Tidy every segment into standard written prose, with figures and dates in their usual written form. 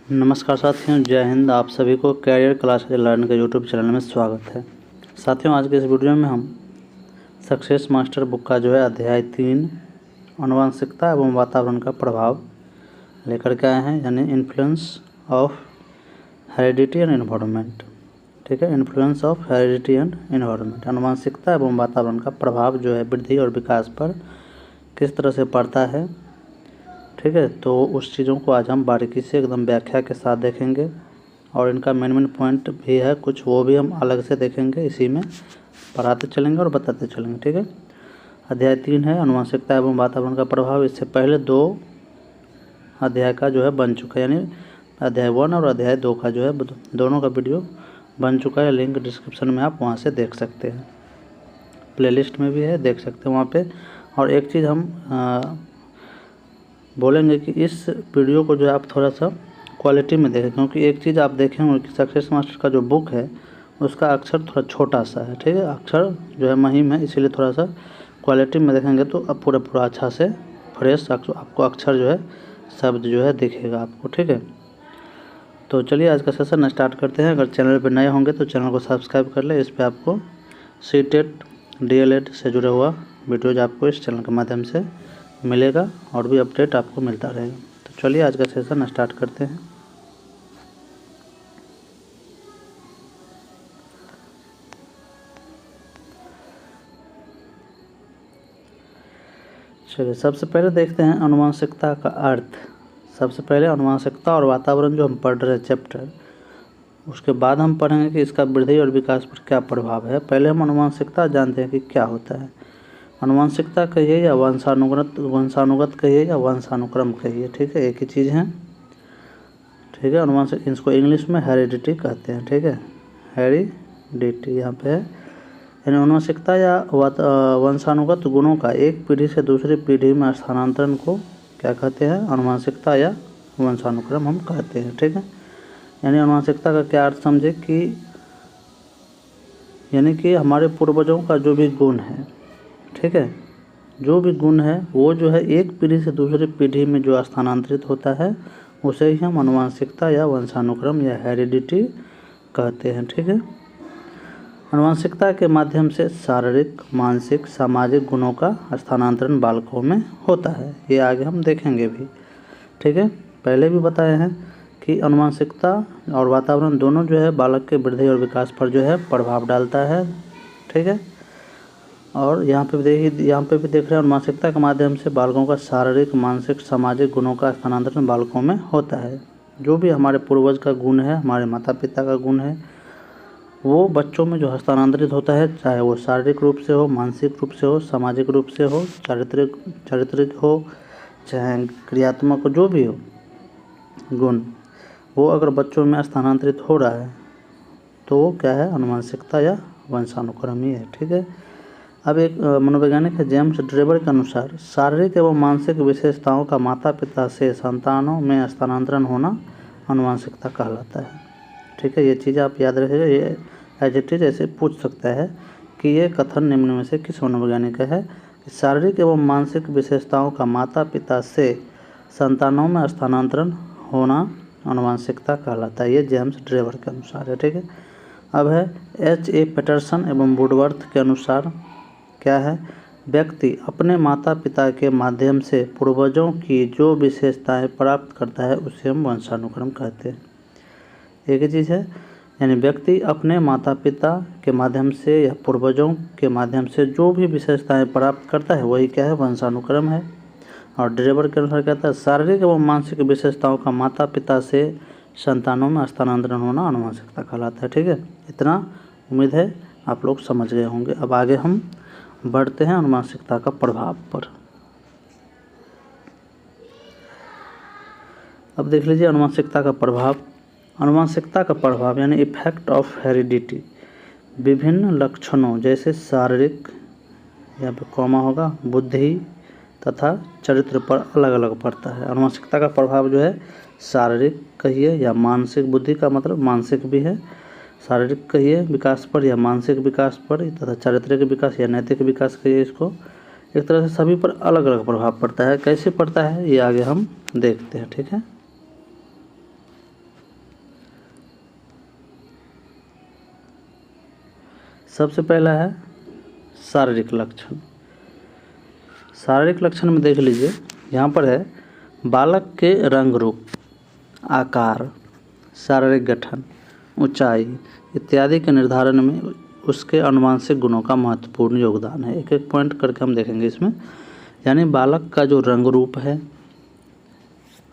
नमस्कार साथियों, जय हिंद। आप सभी को कैरियर क्लासेज लर्न के यूट्यूब चैनल में स्वागत है। साथियों, आज के इस वीडियो में हम सक्सेस मास्टर बुक का अध्याय 3 आनुवंशिकता एवं वातावरण का प्रभाव लेकर के आए हैं, यानी influence of heredity and environment. ठीक है, influence of heredity and environment, आनुवंशिकता एवं वातावरण का प्रभाव वृद्धि और विकास पर किस तरह से पड़ता है। ठीक है, तो उस चीज़ों को आज हम बारीकी से एकदम व्याख्या के साथ देखेंगे और इनका मेन पॉइंट भी है कुछ, वो भी हम अलग से देखेंगे, इसी में पढ़ाते चलेंगे और बताते चलेंगे। ठीक है, अध्याय 3 है आनुवंशिकता एवं वातावरण का प्रभाव। इससे पहले 2 अध्याय का बन चुका है, यानी अध्याय 1 और अध्याय 2 का दोनों का वीडियो बन चुका है। लिंक डिस्क्रिप्शन में आप वहाँ से देख सकते हैं, प्लेलिस्ट में भी है, देख सकते हैं वहाँ पे। और एक चीज़ हम बोलेंगे कि इस वीडियो को आप थोड़ा सा क्वालिटी में देखें, क्योंकि एक चीज़ आप देखेंगे कि सक्सेस मास्टर का जो बुक है उसका अक्षर थोड़ा छोटा सा है। ठीक है, अक्षर महीन है, इसीलिए थोड़ा सा क्वालिटी में देखेंगे तो अब पूरा अच्छा से फ्रेश आपको अक्षर शब्द दिखेगा आपको। ठीक है, तो चलिए आज का सेशन स्टार्ट करते हैं। अगर चैनल पर नए होंगे तो चैनल को सब्सक्राइब कर ले। इस पर आपको सीटेट DLED से जुड़ा हुआ वीडियोज आपको इस चैनल के माध्यम से मिलेगा और भी अपडेट आपको मिलता रहेगा। तो चलिए आज का सेशन स्टार्ट करते हैं। चलिए सबसे पहले देखते हैं आनुवंशिकता का अर्थ। सबसे पहले आनुवंशिकता और वातावरण जो हम पढ़ रहे हैं चैप्टर, उसके बाद हम पढ़ेंगे कि इसका वृद्धि और विकास पर क्या प्रभाव है। पहले हम आनुवंशिकता जानते हैं कि क्या होता है। आनुवंशिकता कहिए या वंशानुगत कहिए या वंशानुक्रम कहिए, ठीक है, एक ही चीज़ है। ठीक है, आनुवंशिक, इसको इंग्लिश में हेरिडिटी कहते हैं। ठीक है, हेरिडिटी यहाँ पे है, यानी आनुवंशिकता या वंशानुगत गुणों का एक पीढ़ी से दूसरी पीढ़ी में स्थानांतरण को क्या कहते हैं, आनुवंशिकता या वंशानुक्रम हम कहते हैं। ठीक है, यानी आनुवंशिकता का क्या अर्थ समझे कि यानी कि हमारे पूर्वजों का जो भी गुण है, ठीक है, जो भी गुण है वो एक पीढ़ी से दूसरी पीढ़ी में जो स्थानांतरित होता है उसे ही हम आनुवंशिकता या वंशानुक्रम या हेरिडिटी कहते हैं। ठीक है, आनुवंशिकता के माध्यम से शारीरिक, मानसिक, सामाजिक गुणों का स्थानांतरण बालकों में होता है। ये आगे हम देखेंगे भी। ठीक है, पहले भी बताए हैं कि आनुवंशिकता और वातावरण दोनों बालक के वृद्धि और विकास पर प्रभाव डालता है। ठीक है, और यहाँ पे भी देख रहे हैं आनुवंशिकता के माध्यम से बालकों का शारीरिक, मानसिक, सामाजिक गुणों का स्थानांतरण बालकों में होता है। जो भी हमारे पूर्वज का गुण है, हमारे माता पिता का गुण है, वो बच्चों में जो हस्तांतरित होता है, चाहे वो शारीरिक रूप से हो, मानसिक रूप से हो, सामाजिक रूप से हो, चारित्रिक हो, चाहे क्रियात्मक हो, जो भी हो गुण, वो अगर बच्चों में स्थानांतरित हो रहा है तो वो क्या है, आनुवंशिकता या वंशानुक्रम ही है। ठीक है, अब एक मनोवैज्ञानिक है जेम्स ड्रेबर के अनुसार शारीरिक एवं मानसिक विशेषताओं का माता पिता से संतानों में स्थानांतरण होना आनुवंशिकता कहलाता है। ठीक है, ये चीज़ आप याद रखिएगा। ये एडजेक्टिव ऐसे पूछ सकता है कि ये कथन निम्न में से किस मनोवैज्ञानिक का है कि शारीरिक एवं मानसिक विशेषताओं का माता पिता से संतानों में स्थानांतरण होना आनुवंशिकता कहलाता है। ये जेम्स ड्रेबर के अनुसार है। ठीक है, अब है H.A. पैटरसन एवं वुडवर्थ के अनुसार क्या है, व्यक्ति अपने माता पिता के माध्यम से पूर्वजों की जो विशेषताएं प्राप्त करता है उसे हम वंशानुक्रम कहते हैं। एक ही चीज़ है, यानी व्यक्ति अपने माता पिता के माध्यम से या पूर्वजों के माध्यम से जो भी विशेषताएं प्राप्त करता है वही क्या है, वंशानुक्रम है। और ड्रेबर के अनुसार कहता है शारीरिक एवं मानसिक विशेषताओं का माता पिता से संतानों में स्थानांतरण होना आनुवंशिकता कहलाता है। ठीक है, इतना उम्मीद है आप लोग समझ गए होंगे। अब आगे हम बढ़ते हैं आनुवंशिकता का प्रभाव पर। अब देख लीजिए आनुवंशिकता का प्रभाव। आनुवंशिकता का प्रभाव यानी इफेक्ट ऑफ हेरिडिटी विभिन्न लक्षणों जैसे शारीरिक, यहाँ पे कॉमा होगा, बुद्धि तथा चरित्र पर अलग अलग पड़ता है। आनुवंशिकता का प्रभाव शारीरिक कहिए या मानसिक, बुद्धि का मतलब मानसिक भी है, शारीरिक कहिए विकास पर या मानसिक विकास पर तथा चारित्रिक विकास या नैतिक विकास कहिए, इसको एक तरह से सभी पर अलग अलग प्रभाव पड़ता है। कैसे पड़ता है ये आगे हम देखते हैं। ठीक है, सबसे पहला है शारीरिक लक्षण। शारीरिक लक्षण में देख लीजिए, यहाँ पर है बालक के रंग रूप, आकार, शारीरिक गठन, ऊंचाई इत्यादि के निर्धारण में उसके आनुवंशिक गुणों का महत्वपूर्ण योगदान है। एक एक पॉइंट करके हम देखेंगे इसमें। यानी बालक का जो रंग रूप है,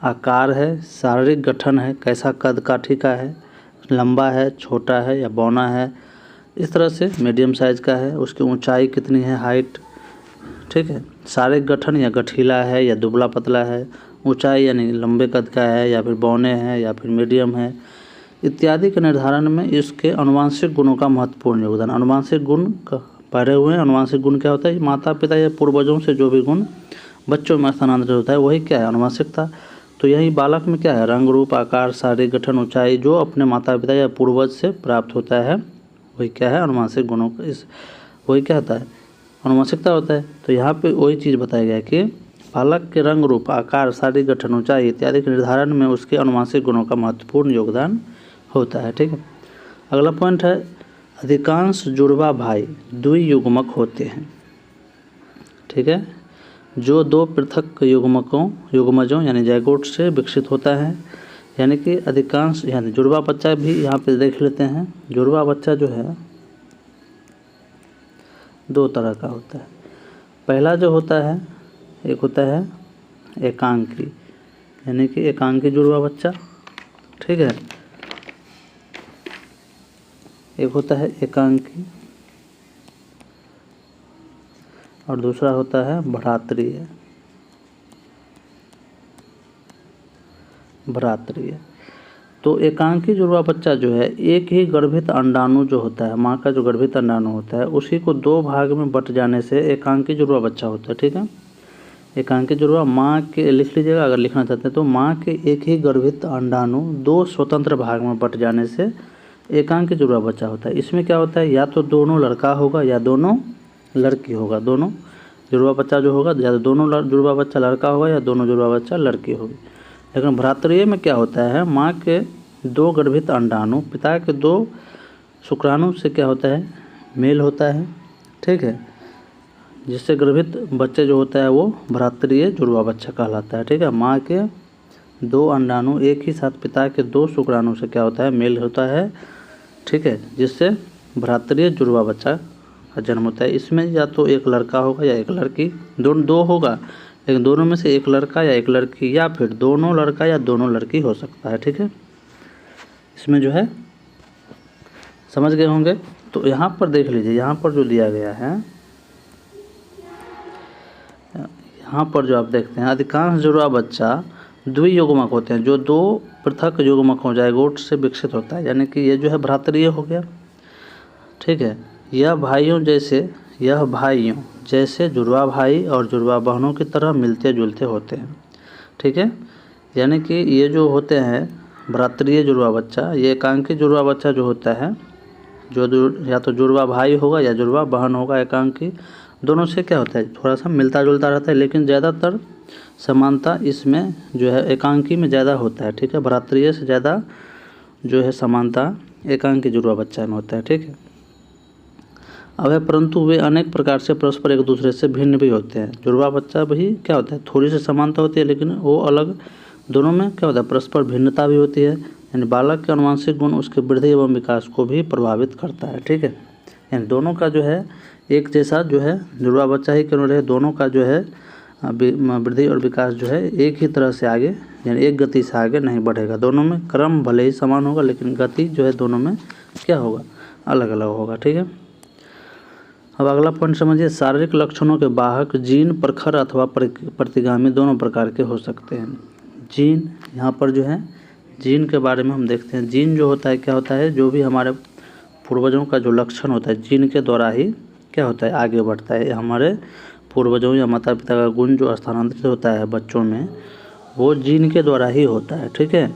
आकार है, शारीरिक गठन है, कैसा कद काठी का है, लंबा है, छोटा है या बौना है, इस तरह से मीडियम साइज का है, उसकी ऊंचाई कितनी है, हाइट, ठीक है, शारीरिक गठन या गठीला है या दुबला पतला है, ऊंचाई यानी लंबे कद का है या फिर बौने है या फिर मीडियम है, इत्यादि के निर्धारण में इसके आनुवंशिक गुणों का महत्वपूर्ण योगदान। आनुवंशिक गुण पढ़े हुए हैं। आनुवंशिक गुण क्या होता है? माता पिता या पूर्वजों से जो भी गुण बच्चों में स्थानांतरित होता है वही क्या है? आनुवंशिकता। तो यही बालक में क्या है? रंग रूप, आकार, शारीरिक गठन, ऊंचाई जो अपने माता पिता या पूर्वज से प्राप्त होता है वही क्या है? आनुवंशिक गुणों का इस वही क्या होता है? आनुवंशिकता होता है। तो यहाँ पे वही चीज़ बताया गया कि बालक के रंग रूप, आकार, शारीरिक गठन, ऊंचाई इत्यादि के निर्धारण में उसके आनुवंशिक गुणों का महत्वपूर्ण योगदान होता है। ठीक है। अगला पॉइंट है अधिकांश जुड़वा भाई द्वियुग्मक होते हैं। ठीक है। जो दो पृथक युग्मजों यानी जैगोट से विकसित होता है। यानी कि अधिकांश यानी जुड़वा बच्चा भी यहाँ पे देख लेते हैं। जुड़वा बच्चा जो है दो तरह का होता है। पहला जो होता है एक होता है एकांकी, यानी कि एकांकी जुड़वा बच्चा। ठीक है। एक होता है एकांकी और दूसरा होता है भ्रातृय। तो एकांकी जुड़वा बच्चा जो है एक ही गर्भित अंडाणु जो होता है, माँ का जो गर्भित अंडाणु होता है उसी को दो भाग में बट जाने से एकांकी जुड़वा बच्चा होता है। ठीक है। एकांकी जुड़वा माँ के लिख लीजिएगा अगर लिखना चाहते हैं तो, माँ के एक ही गर्भित अंडाणु दो स्वतंत्र भाग में बट जाने से एकांकी जुड़वा बच्चा होता है। इसमें क्या होता है? या तो दोनों लड़का होगा या दोनों लड़की होगा। दोनों जुड़वा बच्चा जो होगा या तो दोनों जुड़वा बच्चा लड़का होगा या दोनों जुड़वा बच्चा लड़की होगी। लेकिन भ्रातृय में क्या होता है? माँ के दो गर्भित अंडाणु पिता के दो शुक्राणु से क्या होता है? मेल होता है। ठीक है। जिससे गर्भित बच्चे जो होता है वो भ्रातृय जुड़वा बच्चा कहलाता है। ठीक है। माँ के दो अंडाणु एक ही साथ पिता के दो शुक्राणु से क्या होता है? मेल होता है। ठीक है। जिससे भ्रातृय जुड़वा बच्चा का जन्म होता है। इसमें या तो एक लड़का होगा या एक लड़की, दोनों दो होगा लेकिन दोनों में से एक लड़का या एक लड़की या फिर दोनों लड़का या दोनों लड़की हो सकता है। ठीक है। इसमें जो है समझ गए होंगे। तो यहाँ पर देख लीजिए, यहाँ पर जो दिया गया है, यहाँ पर जो आप देखते हैं अधिकांश जुड़वा बच्चा द्वियुग्मक होते हैं, जो दो पृथक युग्मकों जाइगोट से विकसित होता है। यानी कि ये जो है भ्रातृय हो गया। ठीक है। यह भाइयों जैसे जुड़वा भाई और जुड़वा बहनों की तरह मिलते जुलते होते हैं। ठीक है। यानी कि ये जो होते हैं भ्रातृय जुड़वा बच्चा, ये एकांकी जुड़वा बच्चा जो होता है, जो या तो जुड़वा भाई होगा या जुड़वा बहन होगा, एकांकी दोनों से क्या होता है? थोड़ा सा मिलता जुलता रहता है, लेकिन ज़्यादातर समानता इसमें जो है एकांकी में ज़्यादा होता है। ठीक है। भ्रातृय से ज़्यादा जो है समानता एकांकी जुड़वा बच्चा में होता है। ठीक है। अब है परंतु वे अनेक प्रकार से परस्पर एक दूसरे से भिन्न भी होते हैं। जुड़वा बच्चा भी क्या होता है? थोड़ी सी समानता होती है लेकिन वो अलग, दोनों में क्या होता है? परस्पर भिन्नता भी होती है। यानी बालक के आनुवंशिक गुण उसके वृद्धि एवं विकास को भी प्रभावित करता है। ठीक है। यानी दोनों का जो है एक जैसा जो है जुड़वा बच्चा ही क्यों रहे, दोनों का जो है वृद्धि और विकास जो है एक ही तरह से आगे, यानी एक गति से आगे नहीं बढ़ेगा। दोनों में क्रम भले ही समान होगा लेकिन गति जो है दोनों में क्या होगा? अलग अलग होगा। ठीक है। अब अगला पॉइंट समझिए, शारीरिक लक्षणों के वाहक जीन प्रखर अथवा प्रतिगामी दोनों प्रकार के हो सकते हैं। जीन, यहाँ पर जो है जीन के बारे में हम देखते हैं। जीन जो होता है क्या होता है? जो भी हमारे पूर्वजों का जो लक्षण होता है जीन के द्वारा ही क्या होता है? आगे बढ़ता है। हमारे पूर्वजों या माता पिता का गुण जो स्थानांतरित होता है बच्चों में वो जीन के द्वारा ही होता है। ठीक है।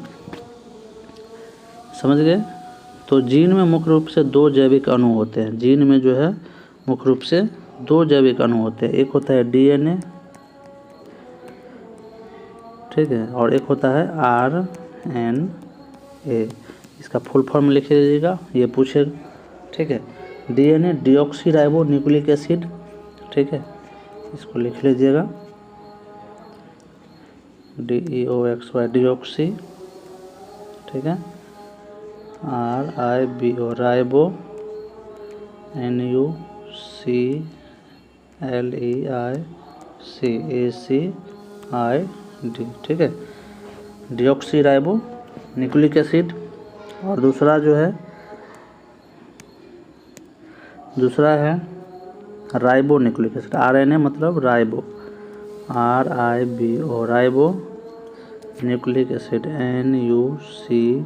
समझ गए? तो जीन में मुख्य रूप से दो जैविक अणु होते हैं। जीन में जो है मुख्य रूप से दो जैविक अणु होते हैं। एक होता है डीएनए, ठीक है, और एक होता है आरएनए। इसका फुल फॉर्म लिख लीजिएगा, ये पूछेगा। ठीक है। DNA deoxy ribo nucleic acid, ठीक है, इसको लिख लीजिएगा, DEOXY डिऑक्सी, ठीक है, RIBO राइबो, NUCLEICACID, ठीक है, डिऑक्सी राइबो न्यूक्लिक एसिड। और दूसरा जो है, दूसरा है राइबो न्यूक्लिक एसिड, RNA मतलब ribo, RIBO ribo nucleic acid, NUCLEIC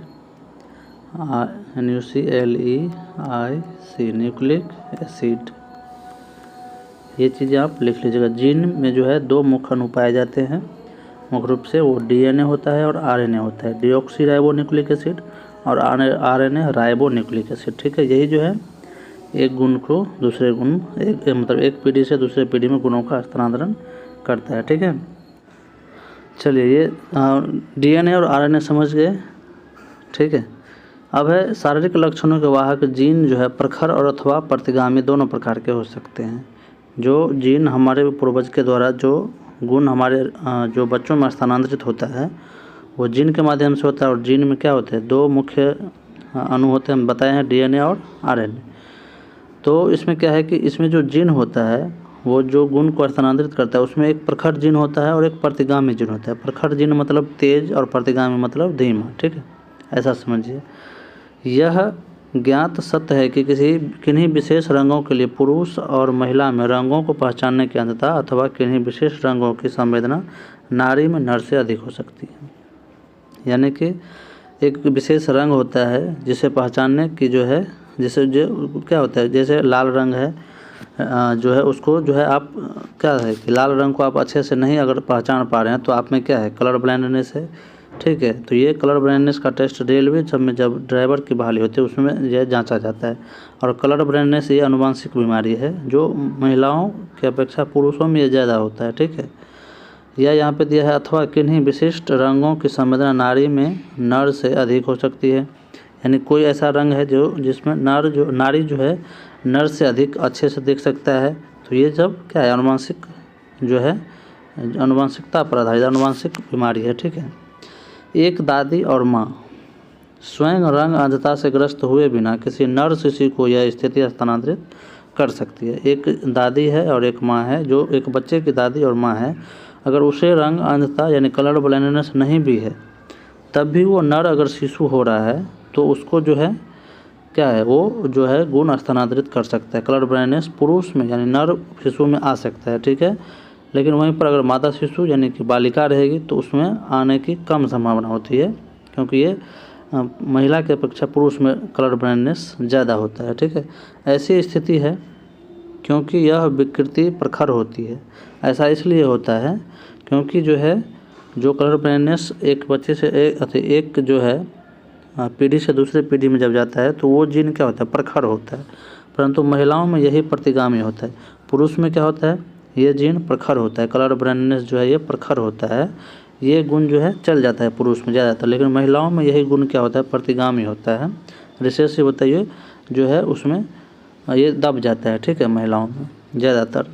nucleic acid. ये चीज़ें आप लिख लीजिएगा। जीन में जो है दो मुख्य अणु पाए जाते हैं मुख्य रूप से, वो DNA होता है और RNA होता है, डिऑक्सी राइबो न्यूक्लिक एसिड और RNA राइबो न्यूक्लिक एसिड, ठीक है। यही जो है एक गुण को दूसरे गुण, मतलब एक पीढ़ी से दूसरे पीढ़ी में गुणों का हस्तांतरण करता है, ठीक है। चलिए, ये DNA और RNA समझ गए, ठीक है। अब है शारीरिक लक्षणों के वाहक जीन जो है प्रखर और अथवा प्रतिगामी दोनों प्रकार के हो सकते हैं। जो जीन हमारे पूर्वज के द्वारा जो गुण हमारे जो बच्चों में स्थानांतरित होता है वो जीन के माध्यम से होता है। और जीन में क्या होते हैं, दो मुख्य अणु होते हैं, हम बताए हैं, DNA और RNA। तो इसमें क्या है कि इसमें जो जीन होता है वो जो गुण को स्थानांतरित करता है उसमें एक प्रखर जीन होता है और एक प्रतिगामी जीन होता है। प्रखर जीन मतलब तेज और प्रतिगामी मतलब धीमा, ठीक है, ऐसा समझिए। यह ज्ञात सत्य है कि किन्हीं विशेष रंगों के लिए पुरुष और महिला में रंगों को पहचानने की अंधता अथवा किन्हीं विशेष रंगों की संवेदना नारी में नर से अधिक हो सकती है। यानी कि एक विशेष रंग होता है जिसे पहचानने की जो है, जैसे जो क्या होता है, जैसे लाल रंग है जो है उसको जो है आप क्या है कि लाल रंग को आप अच्छे से नहीं अगर पहचान पा रहे हैं तो आप में क्या है, कलर ब्लाइंडनेस है, ठीक है। तो ये कलर ब्लाइंडनेस का टेस्ट रेलवे सब में जब ड्राइवर की बहाली होती है उसमें यह जांचा जाता है। और कलर ब्लाइंडनेस ये अनुवांशिक बीमारी है जो महिलाओं की अपेक्षा पुरुषों में ये ज़्यादा होता है, ठीक है। यह यहाँ पे दिया है, अथवा किन्हीं विशिष्ट रंगों की संवेदना नारी में नर से अधिक हो सकती है। यानी कोई ऐसा रंग है जो जिसमें नारी जो है नर से अधिक अच्छे से देख सकता है। तो ये जब क्या है, अनुवांशिक जो है, अनुवांशिकता पर आधारित अनुवांशिक बीमारी है, ठीक है। एक दादी और माँ स्वयं रंग अंधता से ग्रस्त हुए बिना किसी नर शिशु को यह स्थिति हस्तांतरित कर सकती है। एक दादी है और एक माँ है, जो एक बच्चे की दादी और माँ है, अगर उसे रंग अंधता यानी कलर ब्लाइंडनेस नहीं भी है तब भी वो नर अगर शिशु हो रहा है तो उसको जो है क्या है, वो जो है गुण हस्तांतरित कर सकता है। कलर ब्लाइंडनेस पुरुष में यानी नर शिशु में आ सकता है, ठीक है। लेकिन वहीं पर अगर मादा शिशु यानी कि बालिका रहेगी तो उसमें आने की कम संभावना होती है, क्योंकि ये महिला की अपेक्षा पुरुष में कलर ब्लाइंडनेस ज़्यादा होता है, ठीक है। ऐसी स्थिति है क्योंकि यह विकृति प्रखर होती है। ऐसा इसलिए होता है क्योंकि जो है जो कलर ब्लाइंडनेस एक बच्चे से एक जो है पीढ़ी से दूसरे पीढ़ी में जब जाता है तो वो जीन क्या होता है, प्रखर होता है। परंतु महिलाओं में यही प्रतिगामी होता है। पुरुष में क्या होता है, ये जीन प्रखर होता है, कलर ब्लाइंडनेस जो है ये प्रखर होता है, ये गुण जो है चल जाता है पुरुष में ज़्यादातर। लेकिन महिलाओं में यही गुण क्या होता है, प्रतिगामी होता है। रिसर्च से बताइए जो है उसमें ये दब जाता है, ठीक है। महिलाओं में ज़्यादातर,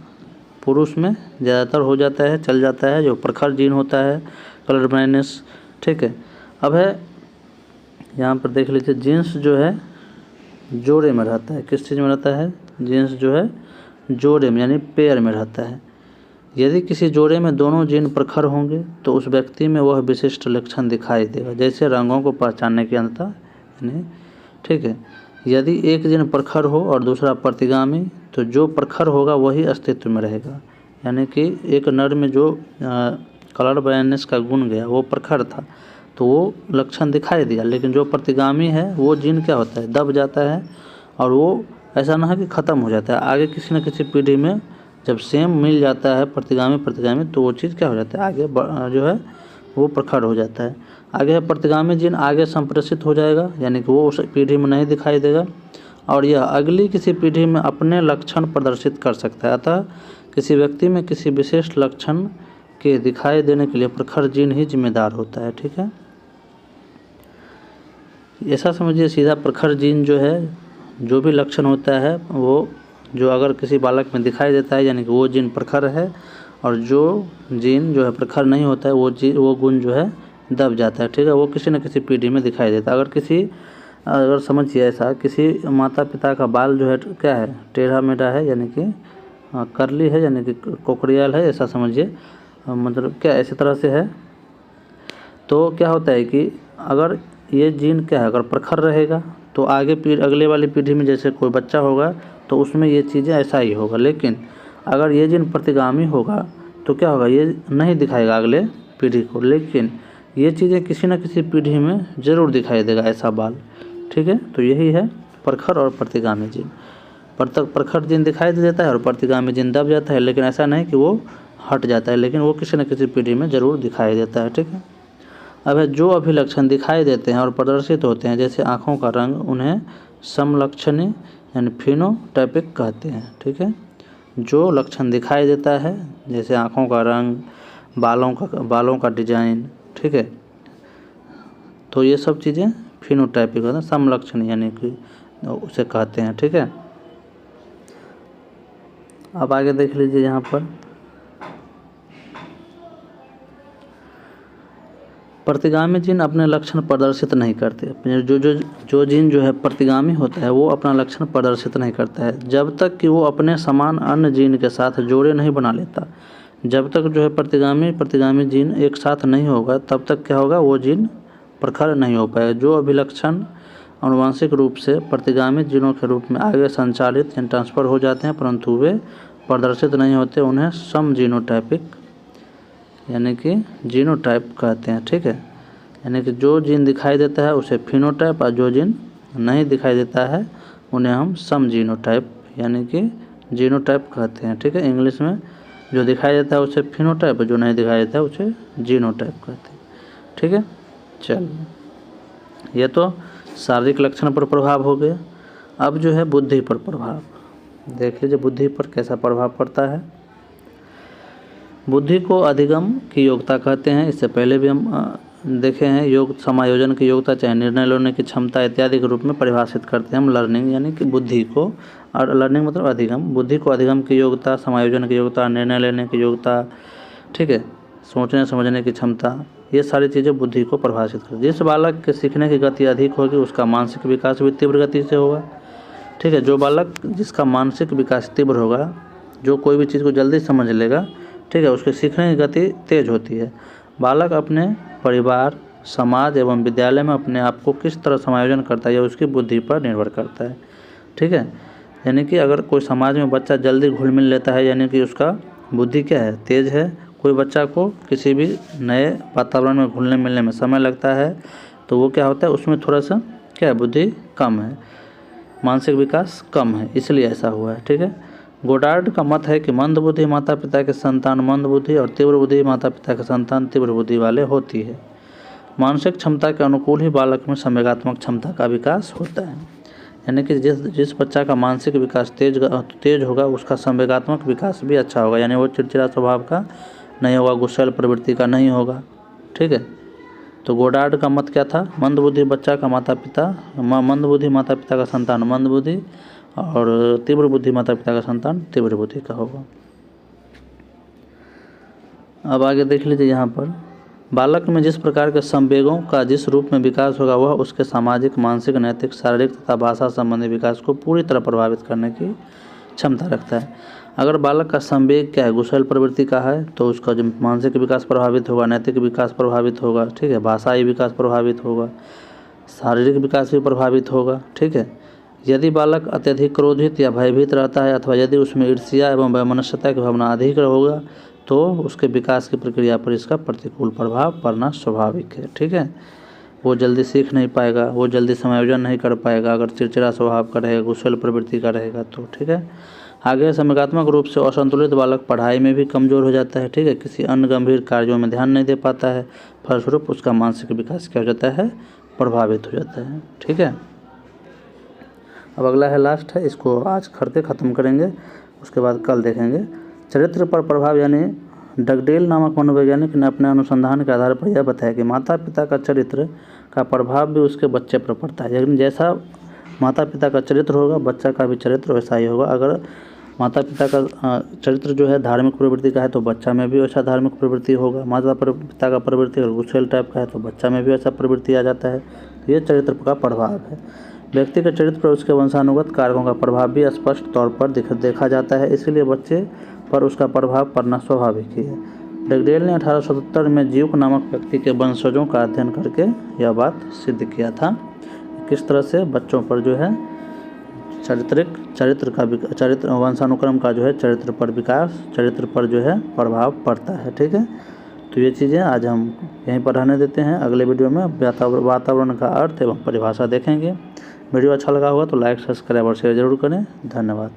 पुरुष में ज़्यादातर हो जाता है, चल जाता है, जो प्रखर जीन होता है कलर ब्लाइंडनेस, ठीक है। अब है यहाँ पर देख लीजिए, जीन्स जो है जोड़े में रहता है। किस चीज़ में रहता है, जीन्स जो है जोड़े में यानी पेयर में रहता है। यदि किसी जोड़े में दोनों जीन प्रखर होंगे तो उस व्यक्ति में वह विशिष्ट लक्षण दिखाई देगा, जैसे रंगों को पहचानने की अंधता यानी, ठीक है। यदि एक जीन प्रखर हो और दूसरा प्रतिगामी तो जो प्रखर होगा वही अस्तित्व में रहेगा। यानी कि एक नर में जो कलर ब्लाइंडनेस का गुण गया वो प्रखर था तो वो लक्षण दिखाई दिया, लेकिन जो प्रतिगामी है वो जीन क्या होता है, दब जाता है। और वो ऐसा ना है कि ख़त्म हो जाता है, आगे किसी न किसी पीढ़ी में जब सेम मिल जाता है प्रतिगामी तो वो चीज़ क्या हो जाता है, आगे जो है वो प्रखर हो जाता है। आगे प्रतिगामी जीन आगे संप्रेषित हो जाएगा, यानी कि वो उस पीढ़ी में नहीं दिखाई देगा और यह अगली किसी पीढ़ी में अपने लक्षण प्रदर्शित कर सकता है। अतः किसी व्यक्ति में किसी विशेष लक्षण के दिखाई देने के लिए प्रखर जीन ही जिम्मेदार होता है, ठीक है। ऐसा समझिए सीधा, प्रखर जीन जो है जो भी लक्षण होता है वो जो अगर किसी बालक में दिखाई देता है यानी कि वो जीन प्रखर है, और जो जीन जो है प्रखर नहीं होता है वो गुण जो है दब जाता है। ठीक है, वो किसी न किसी पीढ़ी में दिखाई देता है। अगर समझिए ऐसा, किसी माता पिता का बाल जो है क्या है, टेढ़ा मेढ़ा है यानी कि करली है यानी कि कोकरियाल है, ऐसा समझिए, मतलब क्या ऐसी तरह से है, तो क्या होता है कि अगर ये जीन क्या है अगर प्रखर रहेगा तो अगले वाली पीढ़ी में जैसे कोई बच्चा होगा तो उसमें ये चीज़ें ऐसा ही होगा। लेकिन अगर ये जीन प्रतिगामी होगा तो क्या होगा, ये नहीं दिखाएगा अगले पीढ़ी को, लेकिन ये चीज़ें किसी न किसी पीढ़ी में ज़रूर दिखाई देगा ऐसा बाल। ठीक है, तो यही है प्रखर और प्रतिगामी जीन। प्रखर जीन दिखाई दे देता है और प्रतिगामी जीन दब जाता है, लेकिन ऐसा नहीं कि वो हट जाता है, लेकिन वो किसी न किसी पीढ़ी में ज़रूर दिखाई देता है। ठीक है, अब है जो अभिलक्षण दिखाई देते हैं और प्रदर्शित होते हैं जैसे आँखों का रंग, उन्हें समलक्षणी यानी फिनोटाइपिक कहते हैं। ठीक है, जो लक्षण दिखाई देता है जैसे आँखों का रंग, बालों का डिजाइन, ठीक है, तो ये सब चीज़ें फिनोटाइपिक होता है, समलक्षण यानी कि उसे कहते हैं। ठीक है, अब आगे देख लीजिए यहाँ पर प्रतिगामी जीन अपने लक्षण प्रदर्शित नहीं करते। जो जीन जो है प्रतिगामी होता है वो अपना लक्षण प्रदर्शित नहीं करता है जब तक कि वो अपने समान अन्य जीन के साथ जोड़े नहीं बना लेता। जब तक जो है प्रतिगामी जीन एक साथ नहीं होगा तब तक क्या होगा, वो जीन प्रखर नहीं हो पाएगा। जो अभिलक्षण आनुवंशिक रूप से प्रतिगामी जीनों के रूप में आगे संचालित यानी ट्रांसफ़र हो जाते हैं परंतु वे प्रदर्शित नहीं होते, उन्हें सम जीनोटाइपिक यानी कि जीनोटाइप कहते हैं। ठीक है, यानी कि जो जीन दिखाई देता है उसे फिनोटाइप, और जो जीन नहीं दिखाई देता है उन्हें हम सम जीनोटाइप यानी कि जीनोटाइप कहते हैं। ठीक है, इंग्लिश में जो दिखाई देता है उसे फिनोटाइप, जो नहीं दिखाई देता है उसे जीनोटाइप कहते हैं। ठीक है, चलिए, ये तो शारीरिक लक्षण पर प्रभाव हो गया। अब जो है बुद्धि पर प्रभाव देख लीजिए, बुद्धि पर कैसा प्रभाव पड़ता है। बुद्धि को अधिगम की योग्यता कहते हैं। इससे पहले भी हम देखे हैं, योग समायोजन की योग्यता चाहे निर्णय लेने की क्षमता इत्यादि के रूप में परिभाषित करते हैं हम लर्निंग, यानी कि बुद्धि को, और लर्निंग मतलब अधिगम। बुद्धि को अधिगम की योग्यता, समायोजन की योग्यता, निर्णय लेने की योग्यता, ठीक है, सोचने समझने की क्षमता, ये सारी चीज़ें बुद्धि को परिभाषित करती है। जिस बालक के सीखने की गति अधिक होगी उसका मानसिक विकास भी तीव्र गति से होगा। ठीक है, जो बालक जिसका मानसिक विकास तीव्र होगा, जो कोई भी चीज़ को जल्दी समझ लेगा, ठीक है, उसके सीखने की गति तेज होती है। बालक अपने परिवार, समाज एवं विद्यालय में अपने आप को किस तरह समायोजन करता है यह उसकी बुद्धि पर निर्भर करता है। ठीक है, यानी कि अगर कोई समाज में बच्चा जल्दी घुल मिल लेता है यानी कि उसका बुद्धि क्या है, तेज है। कोई बच्चा को किसी भी नए वातावरण में घुलने मिलने में समय लगता है तो वो क्या होता है, उसमें थोड़ा सा क्या है, बुद्धि कम है, मानसिक विकास कम है, इसलिए ऐसा हुआ है। ठीक है, गोडार्ड का मत है कि मंद बुद्धि माता पिता के संतान मंद बुद्धि और तीव्र बुद्धि माता पिता के संतान तीव्र बुद्धि वाले होती है। मानसिक क्षमता के अनुकूल ही बालक में संवेगात्मक क्षमता का विकास होता है। यानी कि जिस बच्चा का मानसिक विकास तेज होगा उसका संवेगात्मक विकास भी अच्छा होगा, यानी वो चिड़चिड़ा स्वभाव का नहीं होगा, गुस्सैल प्रवृत्ति का नहीं होगा। ठीक है, तो गोडार्ड का मत क्या था, मंद बुद्धि माता पिता का संतान मंद बुद्धि और तीव्र बुद्धि माता पिता का संतान तीव्र बुद्धि का होगा। अब आगे देख लीजिए, यहाँ पर बालक में जिस प्रकार के संवेगों का जिस रूप में विकास होगा वह उसके सामाजिक, मानसिक, नैतिक, शारीरिक तथा भाषा संबंधी विकास को पूरी तरह प्रभावित करने की क्षमता रखता है। अगर बालक का संवेग क्या है, गुस्सैल प्रवृत्ति का है, तो उसका जो मानसिक विकास प्रभावित होगा, नैतिक विकास प्रभावित होगा, ठीक है, भाषाई विकास प्रभावित होगा, शारीरिक विकास भी प्रभावित होगा। ठीक है, यदि बालक अत्यधिक क्रोधित या भयभीत रहता है अथवा यदि उसमें ईर्ष्या एवं वैमनस्यता की भावना अधिक होगा तो उसके विकास की प्रक्रिया पर इसका प्रतिकूल प्रभाव पड़ना स्वाभाविक है। ठीक है, वो जल्दी सीख नहीं पाएगा, वो जल्दी समायोजन नहीं कर पाएगा अगर चिड़चिड़ा स्वभाव का रहेगा, गुस्सैल प्रवृत्ति का रहेगा तो। ठीक है, आगे संवेगात्मक रूप से असंतुलित बालक पढ़ाई में भी कमज़ोर हो जाता है। ठीक है, किसी अन्य गंभीर कार्यों में ध्यान नहीं दे पाता है, फलस्वरूप उसका मानसिक विकास क्या हो जाता है, प्रभावित हो जाता है। ठीक है, अब अगला है लास्ट है, इसको आज करके ख़त्म करेंगे, उसके बाद कल देखेंगे। चरित्र पर प्रभाव, यानी डगडेल नामक मनोवैज्ञानिक ने अपने अनुसंधान के आधार पर यह बताया कि माता पिता का चरित्र का प्रभाव भी उसके बच्चे पर पड़ता है। लेकिन जैसा माता पिता का चरित्र होगा, बच्चा का भी चरित्र वैसा ही होगा। अगर माता पिता का चरित्र जो है धार्मिक प्रवृत्ति का है तो बच्चा में भी वैसा धार्मिक प्रवृत्ति होगा। माता पिता का प्रवृत्ति अगर गुस्सेल टाइप का है तो बच्चा में भी वैसा प्रवृत्ति आ जाता है। तो ये चरित्र का प्रभाव है। व्यक्ति के चरित्र पर उसके वंशानुगत कारकों का प्रभाव भी स्पष्ट तौर पर देखा जाता है, इसीलिए बच्चे पर उसका प्रभाव पड़ना स्वाभाविक ही है। डगडेल ने 1877 में जीवक नामक व्यक्ति के वंशजों का अध्ययन करके यह बात सिद्ध किया था, किस तरह से बच्चों पर जो है चरित्र वंशानुक्रम का जो है चरित्र पर विकास, चरित्र पर जो है प्रभाव पड़ता है। ठीक है, तो ये चीज़ें आज हम यहीं पर रहने देते हैं। अगले वीडियो में वातावरण का अर्थ एवं परिभाषा देखेंगे। वीडियो अच्छा लगा होगा तो लाइक, सब्सक्राइब और शेयर जरूर करें। धन्यवाद।